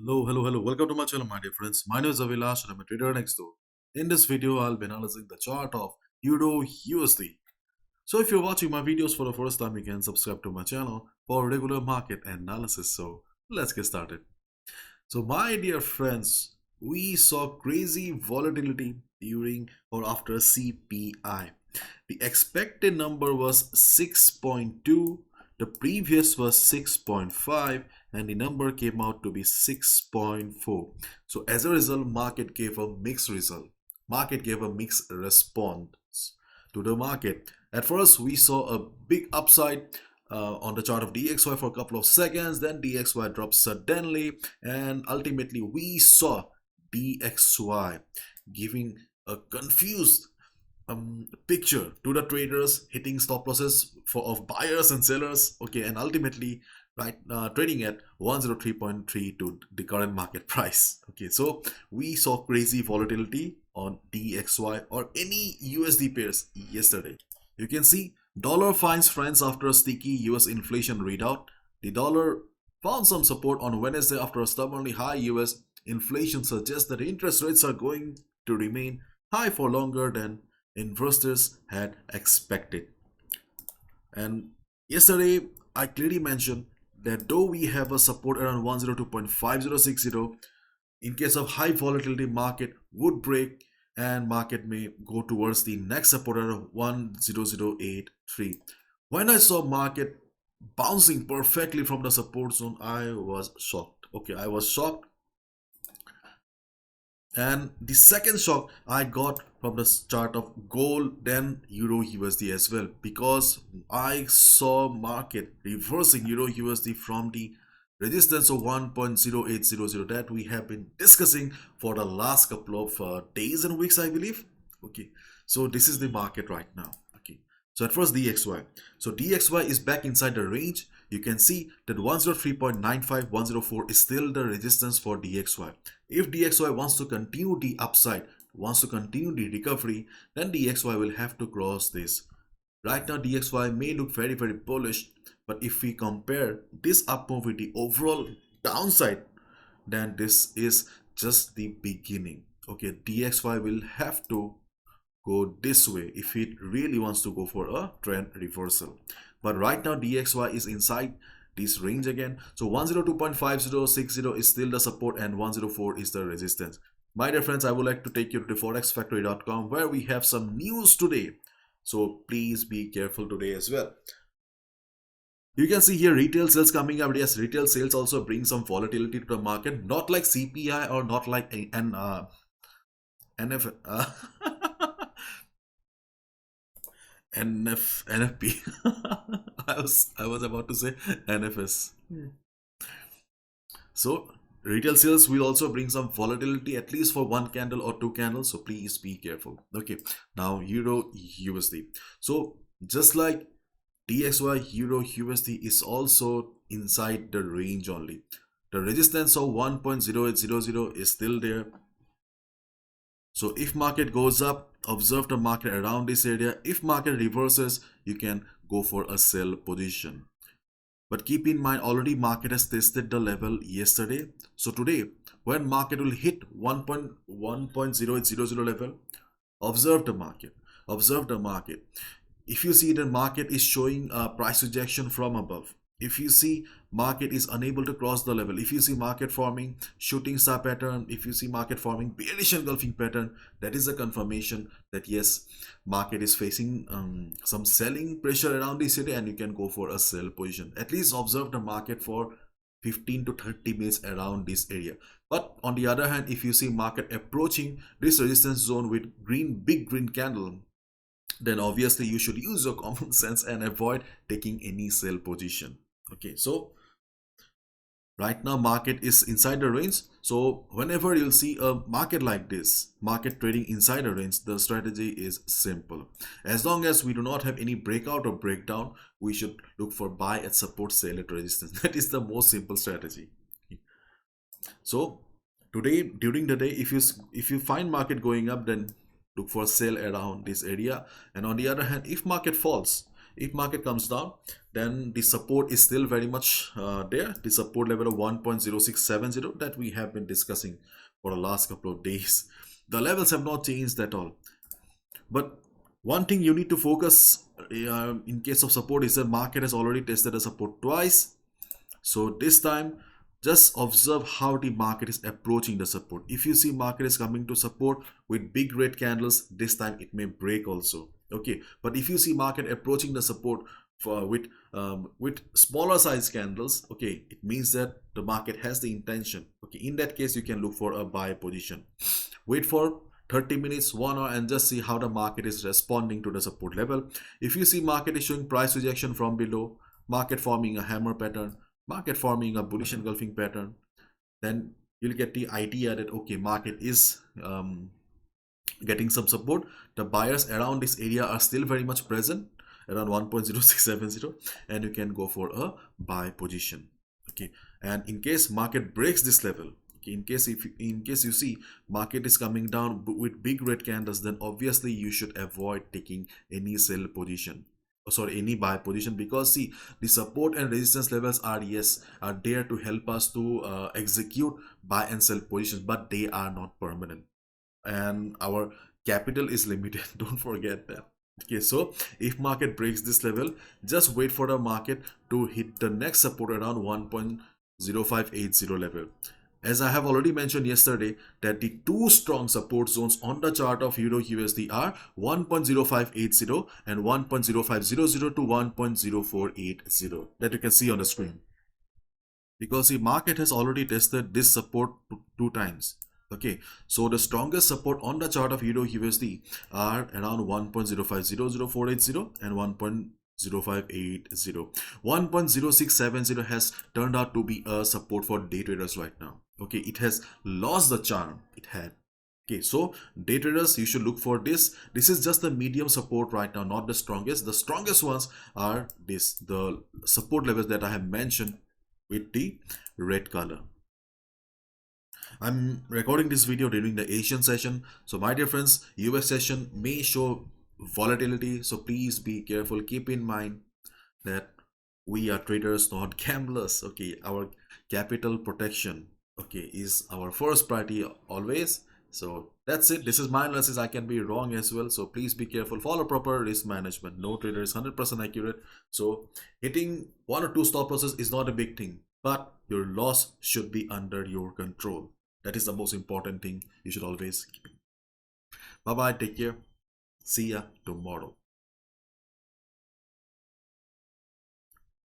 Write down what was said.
Hello. Welcome to my channel, my dear friends. My name is Avilash and I'm a trader next door. In this video, I'll be analyzing the chart of Euro USD. So if you're watching my videos for the first time, you can subscribe to my channel for regular market analysis. So let's get started. So my dear friends, we saw crazy volatility during or after CPI. The expected number was 6.2, the previous was 6.5, and the number came out to be 6.4. So as a result, market gave a mixed result. Market gave a mixed response to the market. At first, we saw a big upside on the chart of DXY for a couple of seconds, then DXY dropped suddenly, and ultimately we saw DXY giving a confused picture to the traders, hitting stop losses of buyers and sellers, okay, and ultimately trading at 103.3 to the current market price. Okay, so we saw crazy volatility on DXY or any USD pairs yesterday. You can see dollar finds friends after a sticky US inflation readout. The dollar found some support on Wednesday after a stubbornly high US inflation suggests that interest rates are going to remain high for longer than investors had expected. And yesterday, I clearly mentioned that though we have a support around 102.5060, in case of high volatility, market would break and market may go towards the next support around 10083. When I saw market bouncing perfectly from the support zone, I was shocked. Okay, I was shocked. And the second shock I got from the chart of gold, then Euro USD as well, because I saw market reversing Euro USD from the resistance of 1.0800 that we have been discussing for the last couple of days and weeks, I believe. Okay, so this is the market right now. Okay, so at first DXY. So DXY is back inside the range. You can see that 103.95, 104 is still the resistance for DXY. If DXY wants to continue the upside, wants to continue the recovery, then DXY will have to cross this. Right now, DXY may look very bullish, but if we compare this up move with the overall downside, then this is just the beginning. Okay, DXY will have to go this way if it really wants to go for a trend reversal. But right now DXY is inside this range again. So 102.5060 is still the support and 104 is the resistance. My dear friends, I would like to take you to forexfactory.com where we have some news today. So please be careful today as well. You can see here retail sales coming up. Yes, retail sales also bring some volatility to the market, not like CPI or not like an NFP. I was about to say NFS. So retail sales will also bring some volatility at least for one candle or two candles. So please be careful. Okay, now Euro USD. So just like DXY, Euro USD is also inside the range only. The resistance of 1.0800 is still there. So if market goes up, observe the market around this area. If market reverses, you can go for a sell position. But keep in mind, already market has tested the level yesterday. So today, when market will hit 1.0800 level, observe the market. Observe the market. If you see the market is showing a price rejection from above, if you see market is unable to cross the level, if you see market forming shooting star pattern, if you see market forming bearish engulfing pattern, that is a confirmation that yes, market is facing some selling pressure around this area and you can go for a sell position. At least observe the market for 15 to 30 minutes around this area. But on the other hand, if you see market approaching this resistance zone with big green candle, then obviously you should use your common sense and avoid taking any sell position. Okay, so right now market is inside the range. So whenever you'll see a market like this, market trading inside the range, the strategy is simple. As long as we do not have any breakout or breakdown, we should look for buy at support, sell at resistance. That is the most simple strategy. So today, during the day, if you find market going up, then look for sell around this area. And on the other hand, if market falls, If market comes down, then the support is still very much there. The support level of 1.0670 that we have been discussing for the last couple of days. The levels have not changed at all. But one thing you need to focus in case of support is the market has already tested a support twice. So this time, just observe how the market is approaching the support. If you see market is coming to support with big red candles, this time it may break also. Okay, but if you see market approaching the support with smaller size candles, okay, it means that the market has the intention. Okay, in that case, you can look for a buy position. Wait for 30 minutes, 1 hour, and just see how the market is responding to the support level. If you see market is showing price rejection from below, market forming a hammer pattern, market forming a bullish engulfing pattern, then you'll get the idea that okay, market is getting some support. The buyers around this area are still very much present around 1.0670, and you can go for a buy position. Okay, and in case market breaks this level, in case you see market is coming down with big red candles, then obviously you should avoid taking any sell position, sorry, any buy position, because see, the support and resistance levels are there to help us to execute buy and sell positions, but they are not permanent, and our capital is limited. Don't forget that. Okay, so if market breaks this level, just wait for the market to hit the next support around 1.0580 level. As I have already mentioned yesterday, that the two strong support zones on the chart of Euro USD are 1.0580 and 1.0500 to 1.0480 that you can see on the screen. Because the market has already tested this support two times. Okay, so the strongest support on the chart of Euro USD are around 1.0500 and 1.0580. 1.0670 has turned out to be a support for day traders right now. Okay, it has lost the charm it had. Okay, so day traders, you should look for this. This is just the medium support right now, not the strongest. The strongest ones are the support levels that I have mentioned with the red color. I'm recording this video during the Asian session, so my dear friends, US session may show volatility, so please be careful. Keep in mind that we are traders, not gamblers. Okay, our capital protection, okay, is our first priority always. So that's it. This is my analysis. I can be wrong as well, so please be careful. Follow proper risk management. No trader is 100% accurate, so hitting 1 or 2 stop losses is not a big thing, but your loss should be under your control. That is the most important thing you should always keep. Bye bye, take care, see ya tomorrow.